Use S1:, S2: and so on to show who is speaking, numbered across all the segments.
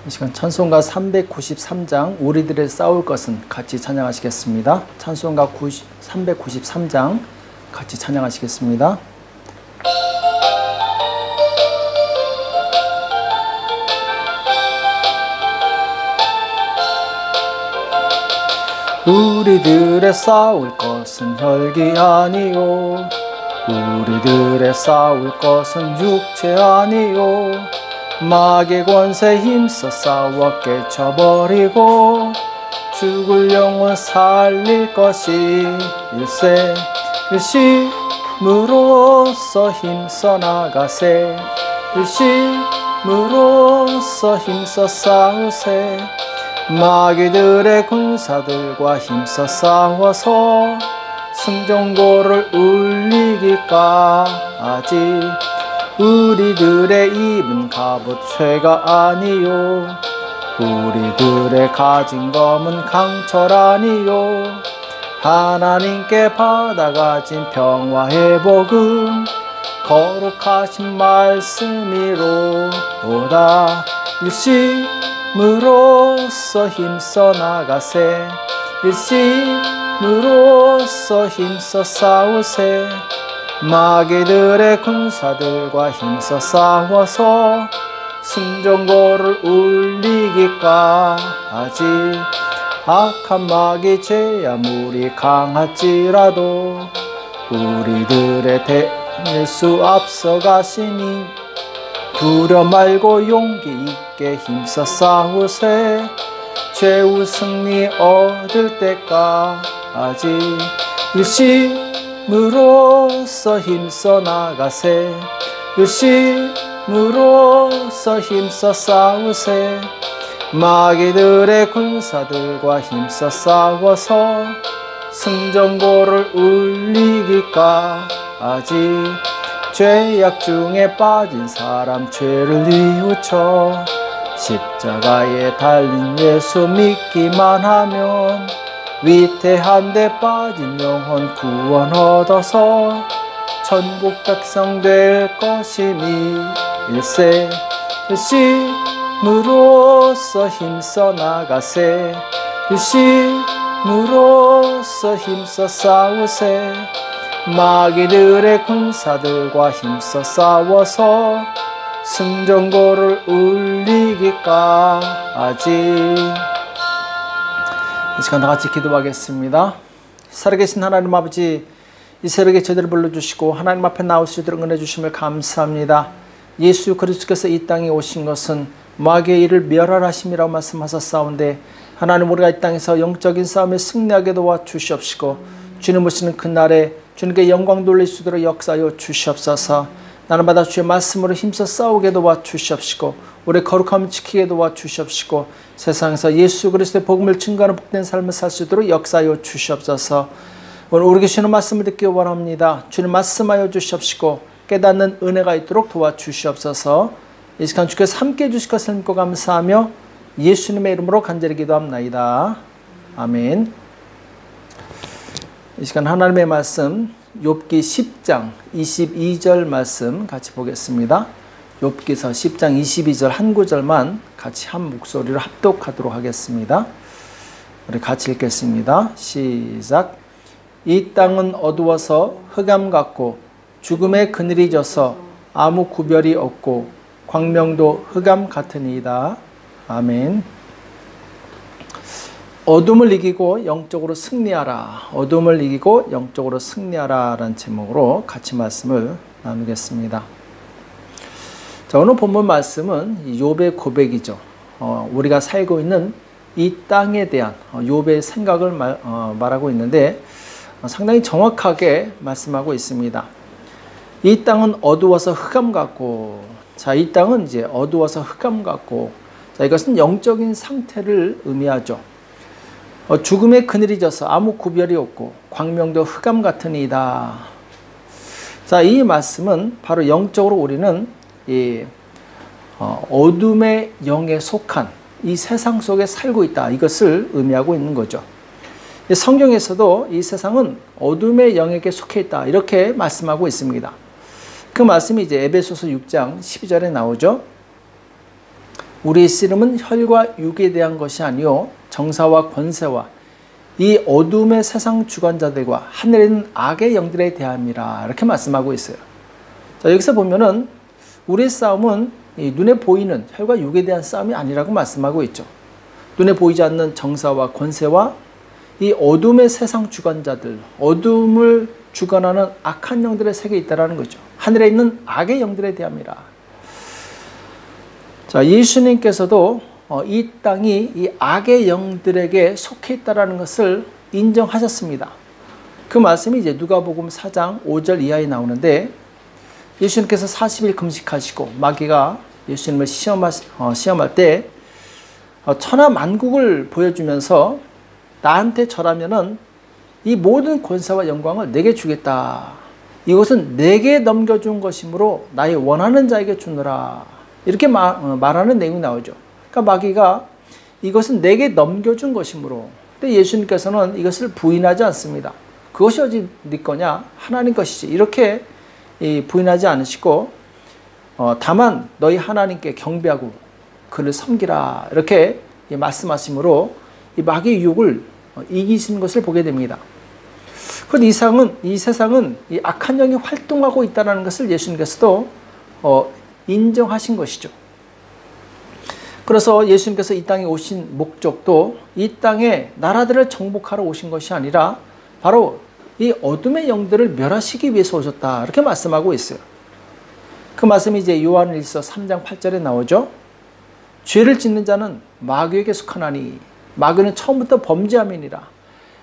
S1: 이 시간 찬송가 393장 우리들의 싸울 것은 같이 찬양하시겠습니다. 찬송가 393장 같이 찬양하시겠습니다. 우리들의 싸울 것은 혈기 아니요, 우리들의 싸울 것은 육체 아니요, 마귀의 권세 힘써 싸워 깨쳐버리고 죽을 영혼 살릴 것이 일세 일심으로써 힘써 나가세, 일심으로써 힘써 싸우세. 마귀들의 군사들과 힘써 싸워서 승전고를 울리기까지. 우리들의 입은 갑옷 쇠가 아니요, 우리들의 가진 검은 강철 아니요, 하나님께 받아가진 평화의 복음 거룩하신 말씀이로다. 일심으로써 힘써 나가세, 일심으로써 힘써 싸우세. 마귀들의 군사들과 힘써 싸워서 승전고를 울리기까지. 악한 마귀 죄 아무리 강할지라도 우리들의 대닐 수 앞서가시니 두려 말고 용기 있게 힘써 싸우세. 최후 승리 얻을 때까지. 일심으로써 힘써 나가세, 일심으로써 힘써 싸우세. 마귀들의 군사들과 힘써 싸워서 승전고를 울리기까지. 죄악 중에 빠진 사람 죄를 뉘우쳐 십자가에 달린 예수 믿기만 하면 위태한데 빠진 영혼 구원 얻어서 천국 백성 될 것이니 일세 일심으로써 힘써 나가세, 일심으로써 힘써 싸우세. 마귀들의 군사들과 힘써 싸워서 승전고를 울리기까지. 이 시간 다 같이 기도하겠습니다. 살아계신 하나님 아버지, 이 새벽에 저희들을 불러주시고 하나님 앞에 나올 수 있도록 은혜 주심을 감사합니다. 예수 그리스도께서 이 땅에 오신 것은 마귀의 일을 멸하심이라고 말씀하셨사온데, 하나님 우리가 이 땅에서 영적인 싸움에 승리하게 도와주시옵시고 주님 오시는 그날에 주님께 영광 돌릴 수 있도록 역사하여 주시옵소서. 나는 받아 주의 말씀으로 힘써 싸우게 도와주시옵시고 우리 거룩함을 지키게 도와주시옵시고 세상에서 예수 그리스도의 복음을 증거하는 복된 삶을 살 수 있도록 역사하여 주시옵소서. 오늘 우리 주시는 말씀을 듣기 원합니다. 주님 말씀하여 주시옵시고 깨닫는 은혜가 있도록 도와주시옵소서. 이 시간 주께서 함께해 주실 것을 믿고 감사하며 예수님의 이름으로 간절히 기도합나이다. 아멘. 이 시간 하나님의 말씀 욥기 10장 22절 말씀 같이 보겠습니다. 욥기서 10장 22절 한 구절만 같이 한 목소리로 합독하도록 하겠습니다. 우리 같이 읽겠습니다. 시작. 이 땅은 어두워서 흑암 같고 죽음의 그늘이 져서 아무 구별이 없고 광명도 흑암 같으니이다. 아멘. 어둠을 이기고 영적으로 승리하라. 어둠을 이기고 영적으로 승리하라 라는 제목으로 같이 말씀을 나누겠습니다. 자, 오늘 본문 말씀은 욥의 고백이죠. 우리가 살고 있는 이 땅에 대한 욥의 생각을 말하고 있는데 상당히 정확하게 말씀하고 있습니다. 이 땅은 어두워서 흑암 같고, 자, 이 땅은 이제 어두워서 흑암 같고, 자, 이것은 영적인 상태를 의미하죠. 죽음의 그늘이 져서 아무 구별이 없고 광명도 흑암 같으니이다. 자, 이 말씀은 바로 영적으로 우리는 이 어둠의 영에 속한 이 세상 속에 살고 있다, 이것을 의미하고 있는 거죠. 성경에서도 이 세상은 어둠의 영에게 속해 있다, 이렇게 말씀하고 있습니다. 그 말씀이 이제 에베소서 6장 12절에 나오죠. 우리의 씨름은 혈과 육에 대한 것이 아니요 정사와 권세와 이 어둠의 세상 주관자들과 하늘에 있는 악의 영들에 대함이라 이렇게 말씀하고 있어요. 자, 여기서 보면은 우리의 싸움은 이 눈에 보이는 혈과 육에 대한 싸움이 아니라고 말씀하고 있죠. 눈에 보이지 않는 정사와 권세와 이 어둠의 세상 주관자들, 어둠을 주관하는 악한 영들의 세계에 있다는 거죠. 하늘에 있는 악의 영들에 대함이라. 자, 예수님께서도 이 땅이 이 악의 영들에게 속해 있다는 것을 인정하셨습니다. 그 말씀이 이제 누가복음 4장 5절 이하에 나오는데, 예수님께서 40일 금식하시고 마귀가 예수님을 시험할 때 천하 만국을 보여주면서 나한테 절하면은 이 모든 권세와 영광을 내게 주겠다. 이것은 내게 넘겨준 것이므로 나의 원하는 자에게 주노라. 이렇게 말하는 내용이 나오죠. 그러니까 마귀가 이것은 내게 넘겨준 것이므로. 근데 예수님께서는 이것을 부인하지 않습니다. 그것이 어디 네 거냐? 하나님 것이지. 이렇게 부인하지 않으시고 다만 너희 하나님께 경배하고 그를 섬기라. 이렇게 말씀하심으로 이 마귀의 유혹을 이기시는 것을 보게 됩니다. 그런데 이 세상은 이 악한 영이 활동하고 있다는 것을 예수님께서도 인정하신 것이죠. 그래서 예수님께서 이 땅에 오신 목적도 이 땅에 나라들을 정복하러 오신 것이 아니라 바로 이 어둠의 영들을 멸하시기 위해서 오셨다. 이렇게 말씀하고 있어요. 그 말씀이 이제 요한일서 3장 8절에 나오죠. 죄를 짓는 자는 마귀에게 속하나니 마귀는 처음부터 범죄함이니라.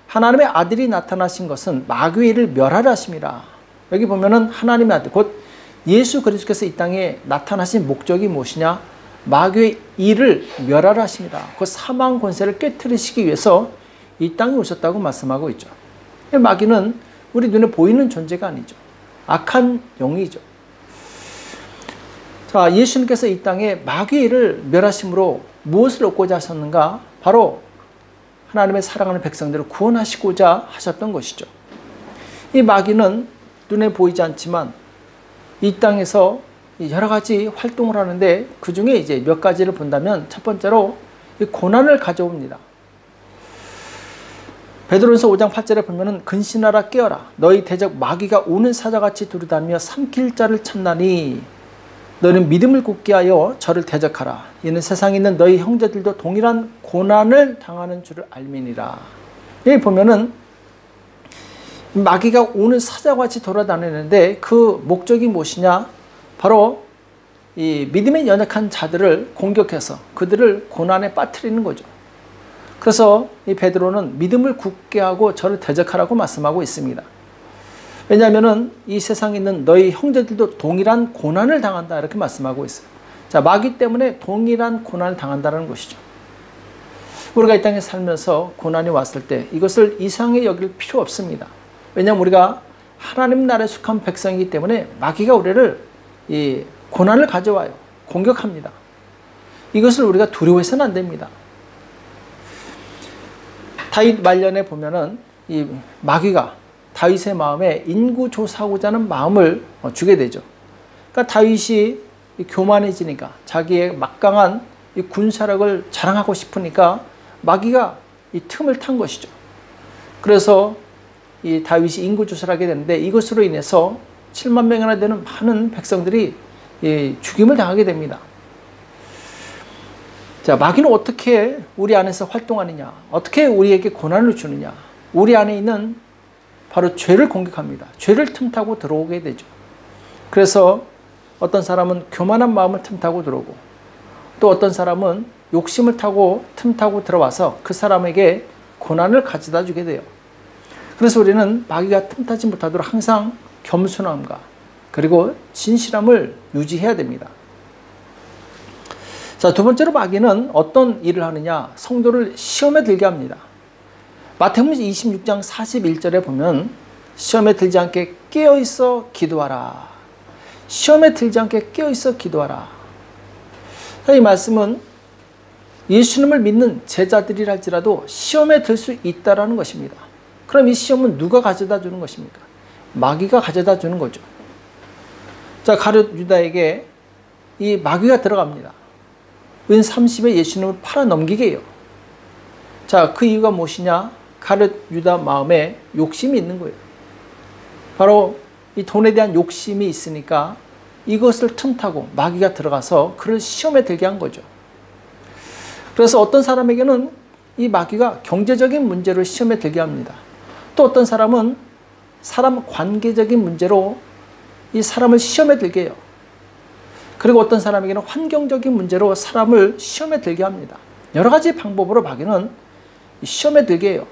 S1: 하나님의 아들이 나타나신 것은 마귀의 일을 멸하려 하심이라. 여기 보면은 하나님의 아들, 곧 예수 그리스도께서 이 땅에 나타나신 목적이 무엇이냐? 마귀의 일을 멸하려 하십니다. 그 사망 권세를 깨트리시기 위해서 이 땅에 오셨다고 말씀하고 있죠. 마귀는 우리 눈에 보이는 존재가 아니죠. 악한 영이죠. 자, 예수님께서 이 땅에 마귀의 일을 멸하심으로 무엇을 얻고자 하셨는가? 바로 하나님의 사랑하는 백성들을 구원하시고자 하셨던 것이죠. 이 마귀는 눈에 보이지 않지만 이 땅에서 여러 가지 활동을 하는데 그 중에 이제 몇 가지를 본다면 첫 번째로 이 고난을 가져옵니다. 베드로전서 5장 8절에 보면은 근신하라 깨어라 너희 대적 마귀가 우는 사자같이 두루다니며 삼킬 자를 찾나니 너는 믿음을 굳게 하여 저를 대적하라. 이는 세상에 있는 너희 형제들도 동일한 고난을 당하는 줄을 알미니라. 여기 보면은 마귀가 오는 사자같이 돌아다니는데 그 목적이 무엇이냐? 바로 이 믿음에 연약한 자들을 공격해서 그들을 고난에 빠뜨리는 거죠. 그래서 이 베드로는 믿음을 굳게 하고 저를 대적하라고 말씀하고 있습니다. 왜냐하면은 이 세상에 있는 너희 형제들도 동일한 고난을 당한다 이렇게 말씀하고 있어요. 자, 마귀 때문에 동일한 고난을 당한다는 것이죠. 우리가 이 땅에 살면서 고난이 왔을 때 이것을 이상하게 여길 필요 없습니다. 왜냐하면 우리가 하나님 나라에 속한 백성이기 때문에 마귀가 우리를 이 고난을 가져와요. 공격합니다. 이것을 우리가 두려워해서는 안 됩니다. 다윗 말년에 보면은 이 마귀가 다윗의 마음에 인구조사하고자 하는 마음을 주게 되죠. 그러니까 다윗이 교만해지니까 자기의 막강한 이 군사력을 자랑하고 싶으니까 마귀가 이 틈을 탄 것이죠. 그래서 이 다윗이 인구조사를 하게 되는데 이것으로 인해서 7만 명이나 되는 많은 백성들이 죽임을 당하게 됩니다. 자, 마귀는 어떻게 우리 안에서 활동하느냐? 어떻게 우리에게 고난을 주느냐? 우리 안에 있는 바로 죄를 공격합니다. 죄를 틈타고 들어오게 되죠. 그래서 어떤 사람은 교만한 마음을 틈타고 들어오고 또 어떤 사람은 욕심을 타고 틈타고 들어와서 그 사람에게 고난을 가져다 주게 돼요. 그래서 우리는 마귀가 틈타지 못하도록 항상 겸손함과 그리고 진실함을 유지해야 됩니다. 자, 두 번째로 마귀는 어떤 일을 하느냐? 성도를 시험에 들게 합니다. 마태복음 26장 41절에 보면 시험에 들지 않게 깨어있어 기도하라. 시험에 들지 않게 깨어있어 기도하라. 이 말씀은 예수님을 믿는 제자들이라 할지라도 시험에 들 수 있다는 것입니다. 그럼 이 시험은 누가 가져다 주는 것입니까? 마귀가 가져다 주는 거죠. 자, 가룟 유다에게 이 마귀가 들어갑니다. 은 30에 예수님을 팔아 넘기게 해요. 자, 그 이유가 무엇이냐? 가룟 유다 마음에 욕심이 있는 거예요. 바로 이 돈에 대한 욕심이 있으니까 이것을 틈타고 마귀가 들어가서 그를 시험에 들게 한 거죠. 그래서 어떤 사람에게는 이 마귀가 경제적인 문제로 시험에 들게 합니다. 또 어떤 사람은 사람 관계적인 문제로 이 사람을 시험에 들게 해요. 그리고 어떤 사람에게는 환경적인 문제로 사람을 시험에 들게 합니다. 여러 가지 방법으로 마귀는 시험에 들게 해요.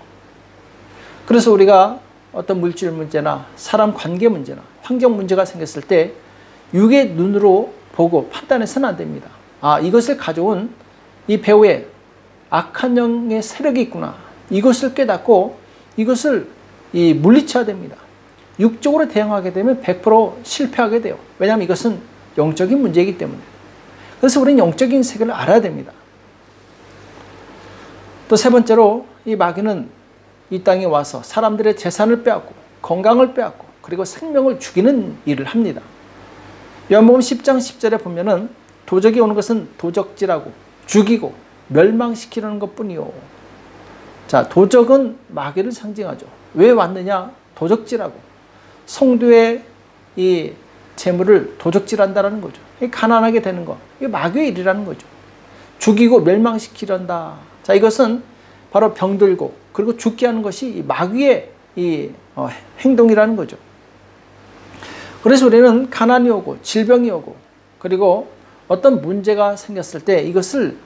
S1: 그래서 우리가 어떤 물질 문제나 사람 관계 문제나 환경 문제가 생겼을 때 육의 눈으로 보고 판단해서는 안 됩니다. 아, 이것을 가져온 이 배우의 악한 영의 세력이 있구나. 이것을 깨닫고 이것을 물리쳐야 됩니다. 육적으로 대응하게 되면 100% 실패하게 돼요. 왜냐하면 이것은 영적인 문제이기 때문에. 그래서 우리는 영적인 세계를 알아야 됩니다. 또 세 번째로 이 마귀는 이 땅에 와서 사람들의 재산을 빼앗고 건강을 빼앗고 그리고 생명을 죽이는 일을 합니다. 요한복음 10장 10절에 보면은 도적이 오는 것은 도적질하고 죽이고 멸망시키려는 것뿐이요. 자, 도적은 마귀를 상징하죠. 왜 왔느냐? 도적질하고 성도의 이 재물을 도적질한다라는 거죠. 가난하게 되는 거. 이게 마귀의 일이라는 거죠. 죽이고 멸망시키란다. 자, 이것은 바로 병들고 그리고 죽게 하는 것이 마귀의 행동이라는 거죠. 그래서 우리는 가난이 오고 질병이 오고 그리고 어떤 문제가 생겼을 때 이것을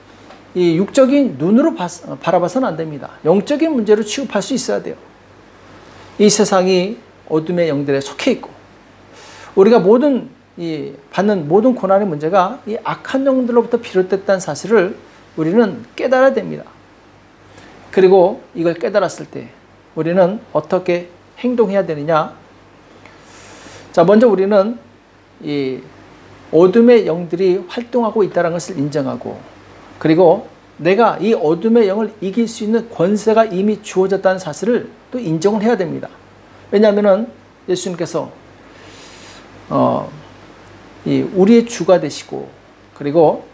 S1: 이 육적인 눈으로 바라봐서는 안 됩니다. 영적인 문제로 취급할 수 있어야 돼요. 이 세상이 어둠의 영들에 속해 있고 우리가 받는 모든 고난의 문제가 이 악한 영들로부터 비롯됐다는 사실을 우리는 깨달아야 됩니다. 그리고 이걸 깨달았을 때 우리는 어떻게 행동해야 되느냐? 자, 먼저 우리는 이 어둠의 영들이 활동하고 있다는 것을 인정하고 그리고 내가 이 어둠의 영을 이길 수 있는 권세가 이미 주어졌다는 사실을 또 인정을 해야 됩니다. 왜냐하면 예수님께서 우리의 주가 되시고 그리고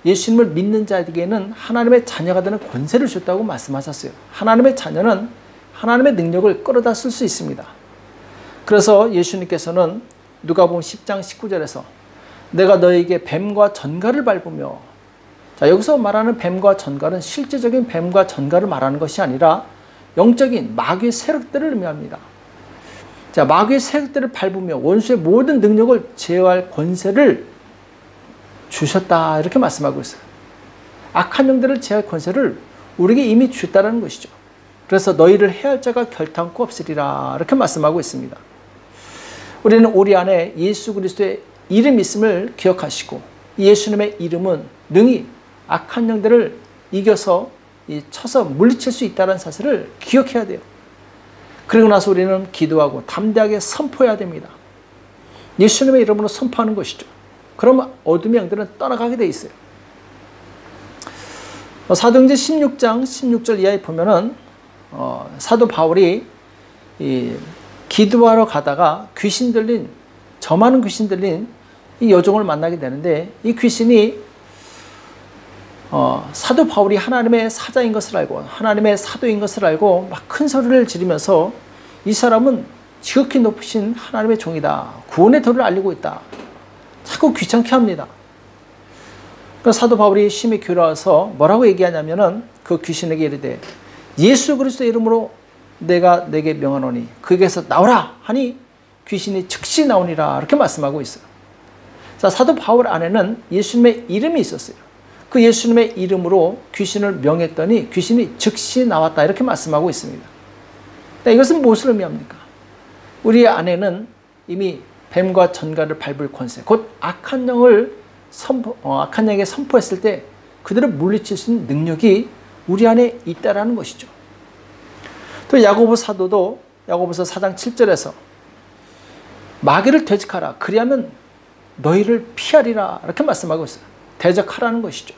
S1: 예수님을 믿는 자에게는 하나님의 자녀가 되는 권세를 줬다고 말씀하셨어요. 하나님의 자녀는 하나님의 능력을 끌어다 쓸 수 있습니다. 그래서 예수님께서는 누가복음 10장 19절에서 내가 너에게 뱀과 전갈을 밟으며, 자, 여기서 말하는 뱀과 전갈은 실제적인 뱀과 전갈을 말하는 것이 아니라 영적인 마귀의 세력들을 의미합니다. 자, 마귀의 세력들을 밟으며 원수의 모든 능력을 제어할 권세를 주셨다, 이렇게 말씀하고 있어요. 악한 영들을 제어할 권세를 우리에게 이미 주셨다는 것이죠. 그래서 너희를 해할 자가 결탄코 없으리라, 이렇게 말씀하고 있습니다. 우리는 우리 안에 예수 그리스도의 이름이 있음을 기억하시고 예수님의 이름은 능히 악한 영들을 이겨서 쳐서 물리칠 수 있다는 사실을 기억해야 돼요. 그리고 나서 우리는 기도하고 담대하게 선포해야 됩니다. 예수님의 이름으로 선포하는 것이죠. 그러면 어둠의 영들은 떠나가게 돼 있어요. 사도행전 16장 16절 이하에 보면은 사도 바울이 기도하러 가다가 귀신 들린, 저 많은 귀신 들린 이 여종을 만나게 되는데, 이 귀신이 사도 바울이 하나님의 사자인 것을 알고 하나님의 사도인 것을 알고 막 큰 소리를 지르면서 이 사람은 지극히 높으신 하나님의 종이다, 구원의 도를 알리고 있다, 자꾸 귀찮게 합니다. 그래서 사도 바울이 심히 괴로워서 뭐라고 얘기하냐면은 그 귀신에게 이르되 예수 그리스도의 이름으로 내가 내게 명하노니 그에게서 나오라 하니 귀신이 즉시 나오니라, 이렇게 말씀하고 있어요. 자, 사도 바울 안에는 예수님의 이름이 있었어요. 그 예수님의 이름으로 귀신을 명했더니 귀신이 즉시 나왔다, 이렇게 말씀하고 있습니다. 이것은 무엇을 의미합니까? 우리 안에는 이미 뱀과 전갈을 밟을 권세, 곧 악한 영을 악한 영에게 선포했을 때 그들을 물리칠 수 있는 능력이 우리 안에 있다라는 것이죠. 또 야고보 사도도 야고보서 4장 7절에서 마귀를 대적하라, 그리하면 너희를 피하리라, 이렇게 말씀하고 있어요. 대적하라는 것이죠.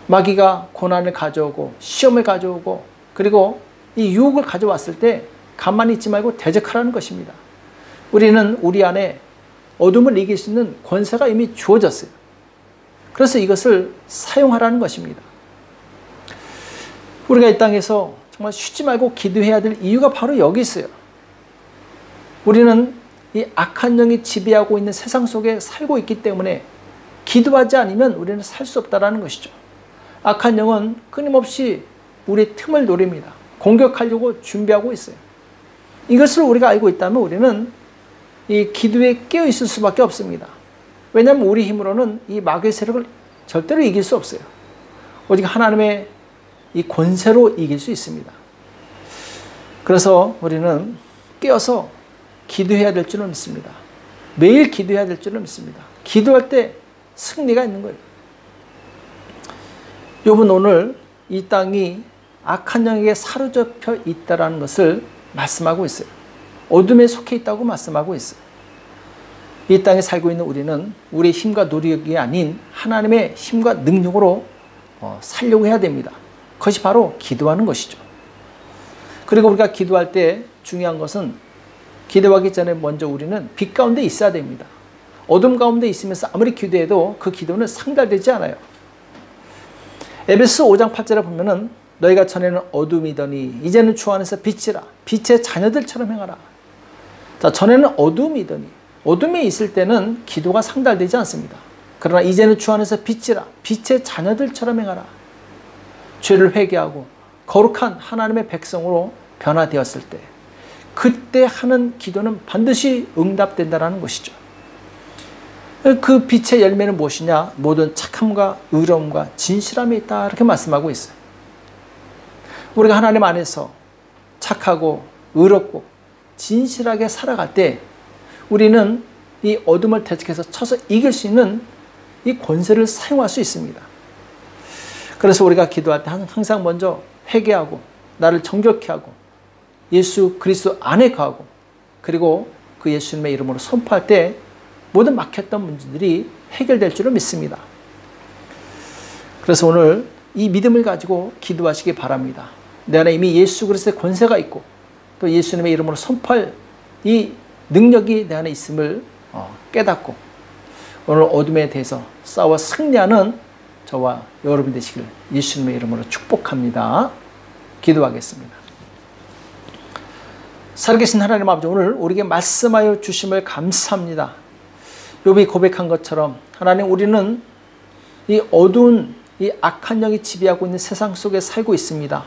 S1: 마귀가 고난을 가져오고 시험을 가져오고 그리고 이 유혹을 가져왔을 때 가만히 있지 말고 대적하라는 것입니다. 우리는 우리 안에 어둠을 이길 수 있는 권세가 이미 주어졌어요. 그래서 이것을 사용하라는 것입니다. 우리가 이 땅에서 정말 쉬지 말고 기도해야 될 이유가 바로 여기 있어요. 우리는 이 악한 영이 지배하고 있는 세상 속에 살고 있기 때문에 기도하지 않으면 우리는 살 수 없다는 것이죠. 악한 영은 끊임없이 우리의 틈을 노립니다. 공격하려고 준비하고 있어요. 이것을 우리가 알고 있다면 우리는 이 기도에 깨어 있을 수밖에 없습니다. 왜냐하면 우리 힘으로는 이 마귀의 세력을 절대로 이길 수 없어요. 오직 하나님의 이 권세로 이길 수 있습니다. 그래서 우리는 깨어서 기도해야 될 줄을 믿습니다. 매일 기도해야 될 줄을 믿습니다. 기도할 때 승리가 있는 거예요. 욥은 오늘 이 땅이 악한 영에게 사로잡혀 있다는 것을 말씀하고 있어요. 어둠에 속해 있다고 말씀하고 있어요. 이 땅에 살고 있는 우리는 우리의 힘과 노력이 아닌 하나님의 힘과 능력으로 살려고 해야 됩니다. 그것이 바로 기도하는 것이죠. 그리고 우리가 기도할 때 중요한 것은 기도하기 전에 먼저 우리는 빛 가운데 있어야 됩니다. 어둠 가운데 있으면서 아무리 기도해도 그 기도는 상달되지 않아요. 에베소 5장 8절에 보면은 너희가 전에는 어둠이더니 이제는 주 안에서 빛이라 빛의 자녀들처럼 행하라. 자, 전에는 어둠이더니 어둠에 있을 때는 기도가 상달되지 않습니다. 그러나 이제는 주 안에서 빛이라 빛의 자녀들처럼 행하라. 죄를 회개하고 거룩한 하나님의 백성으로 변화되었을 때 그때 하는 기도는 반드시 응답된다는 것이죠. 그 빛의 열매는 무엇이냐? 모든 착함과 의로움과 진실함이 있다 이렇게 말씀하고 있어요. 우리가 하나님 안에서 착하고 의롭고 진실하게 살아갈 때 우리는 이 어둠을 대적해서 쳐서 이길 수 있는 이 권세를 사용할 수 있습니다. 그래서 우리가 기도할 때 항상 먼저 회개하고 나를 정결케 하고 예수 그리스도 안에 거하고 그리고 그 예수님의 이름으로 선포할 때 모든 막혔던 문제들이 해결될 줄을 믿습니다. 그래서 오늘 이 믿음을 가지고 기도하시기 바랍니다. 내 안에 이미 예수 그리스도의 권세가 있고 또 예수님의 이름으로 선포할 이 능력이 내 안에 있음을 깨닫고 오늘 어둠에 대해서 싸워 승리하는 저와 여러분 되시길 예수님의 이름으로 축복합니다. 기도하겠습니다. 살아계신 하나님 아버지, 오늘 우리에게 말씀하여 주심을 감사합니다. 욥이 고백한 것처럼 하나님, 우리는 이 어두운 이 악한 영이 지배하고 있는 세상 속에 살고 있습니다.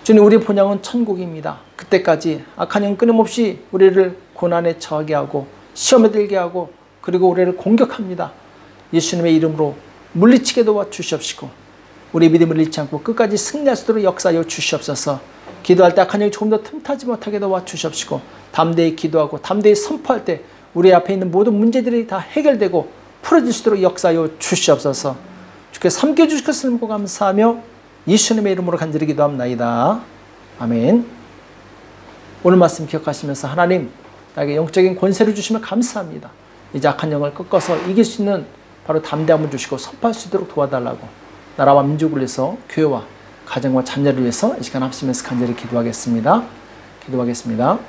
S1: 주님, 우리의 본향은 천국입니다. 그때까지 악한 영 끊임없이 우리를 고난에 처하게 하고 시험에 들게 하고 그리고 우리를 공격합니다. 예수님의 이름으로 물리치게 도와주시옵시고 우리의 믿음을 잃지 않고 끝까지 승리할 수 있도록 역사하여 주시옵소서. 기도할 때 악한 영이 조금 더 틈타지 못하게 도와주시옵시고 담대히 기도하고 담대히 선포할 때 우리 앞에 있는 모든 문제들이 다 해결되고 풀어질 수 있도록 역사하여 주시옵소서. 주께 삼켜주실 것을 믿고 감사하며 예수님의 이름으로 간절히 기도합나이다. 아멘. 오늘 말씀 기억하시면서 하나님, 나에게 영적인 권세를 주시면 감사합니다. 이제 악한 영을 꺾어서 이길 수 있는 바로 담대함을 주시고 선포할 수 있도록 도와달라고 나라와 민족을 위해서 교회와 가정과 자녀를 위해서 이 시간 합심해서 간절히 기도하겠습니다. 기도하겠습니다.